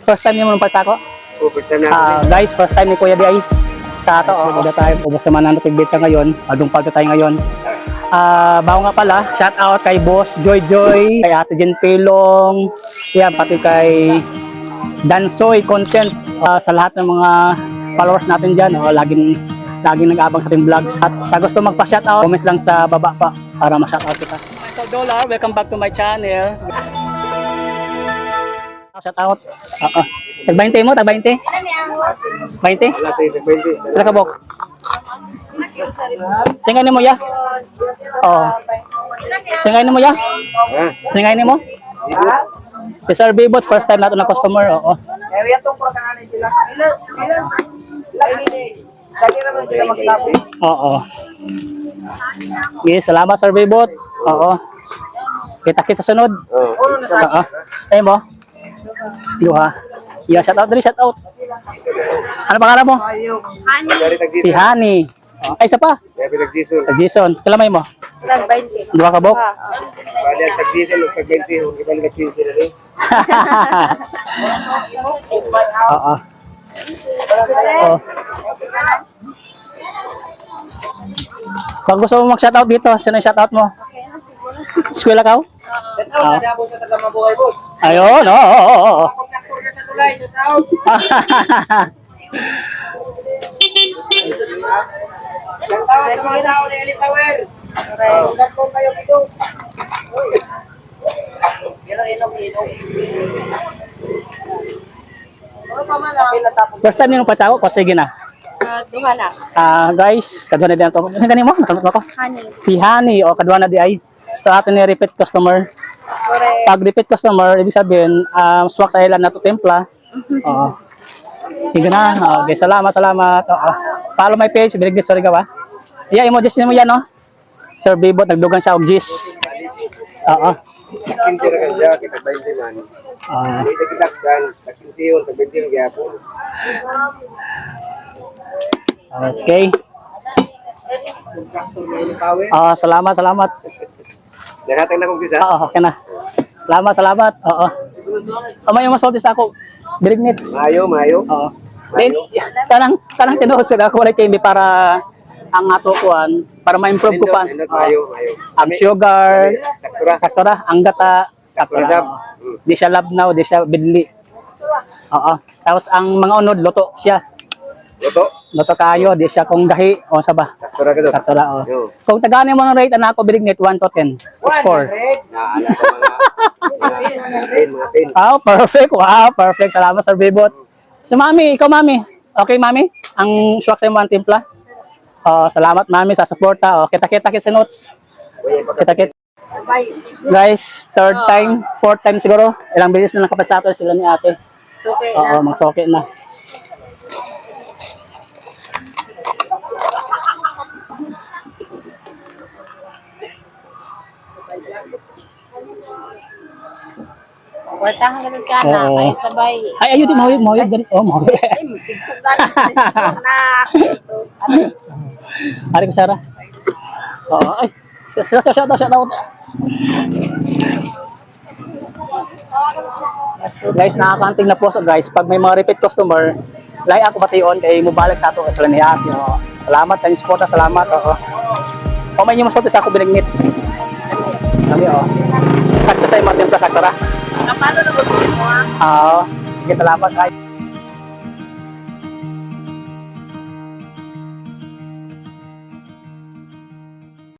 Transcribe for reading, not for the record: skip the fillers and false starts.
First time niyo mo pagtako? First time na. Guys, first time ni Kuya Di ay sa ato. Uda tayo. Ubos naman na natin ngayon. Adungpag tayo ngayon. Bago nga pala, shout out kay Boss Joy Joy, kay Ate Jen Pelong, yan, pati kay Dansoy Content, sa lahat ng mga followers natin dyan, laging nag-aabang sa ating vlog. At sa gusto magpa-shout out, comment lang sa baba pa para ma-shout out kita. Michael Dollar, welcome back to my channel. Shout out. Tag 20 mo, tag 20? 20? Wala tayo, 20. Wala ka, Bok. Singay ni mo ya? Oh. Singay ni mo ya? Singay ni mo? Si Sir Bibot, first time nato na customer. Oo. Kaya itong pagkakanin sila. Lagi naman sila magsabi. Oo. Yes, salamat Sir Bibot. Oo. Kita-kita sa sunod. Oo. Ayun mo? Yuha. Yeah, shout out dali, shout out. Ano pangalan mo? Si Hani. Ay, isa pa. Jason. Kalamay mo? 20. Dua ka, Bok? Bali, tag-diesel, tag-20, iba nag-15 sila rin. Oo. Oh. Pag gusto mo mag-shoutout dito, sino yung shoutout mo? Eskwela ka? Tataw, kada po sa taga-mabuhay, boss. Ayun, oo. Pag nakurya sa tulay, tataw. Tataw, sa mga tao ni Eli Tower. Ilan po kayo dito? Inom. Ano pa man ang First time yung patsako ko, sige na. duha na. Guys, kadwa na din ito. Ano ganin mo? Nakalimutan ko. Honey. Si Hani, o kadwa na di ay. Sa atin ni repeat customer. Correct. Pag repeat customer, ibig sabihin, swak sa ilan na to templa. Oo. Sige na. Okay, salamat. Oo. Follow my page, Biligdis Sorigawa. Yeah, emojis mo yan, no? Sir Bibot, nagdugan siya og gis. Oo. 15 ra ka siya, kita 20 man. Hindi na kitaksan, tag-15 yun, tag-20 yung gyapon. Okay. Contractor ni Eli Tower. Salamat. Nakatag na kong kisa. Oo, okay na. Salamat. Oo. May masulti sa ako. Bilignit. Mayo. Oo. Then, kanang tinuod sa ako wala TV para ang ato kuan para ma-improve ko pa. Mayo. Ang sugar, Saktura. saktura, ang gata, Saktura saktura. dab. Di siya labnaw, di siya bidli. Oo. Tapos ang mga unod luto siya. Luto. Luto kayo, di siya kung gahi o saba. Saktura ka doon. Saktura o. Yo. Kung taganin mo ng rate na ako bilignit 1 to 10. Score. Naala sa mga 10. Perfect. Wow, perfect. Salamat Sir Bibot. So mami, ikaw mami. Okay mami? Ang swak sa mo ang timpla? Salamat mami sa suporta. Kita sa notes. Kita. Guys, third time, fourth time siguro. Ilang beses na nakapasato sila ni ate. Okay Oo, magsoke na. Wartahan ganun ka na, Oo. kaya sabay. Ay, ayun din, mahuyog. Dali. Mahuyog. Ay, tigsugan na. Hari ko, Sarah. Oo, ay. Shout out. Guys, nakakanting na po sa guys. Pag may mga repeat customer, like ako bation kay mubalik sa ato sila ni Ate. Salamat sa support, salamat. Oo. May yung masulti sa ako binignit. Kami sakto sa imong templa sakto ra. Paano na ba mo? Oo. Sige, salamat guys.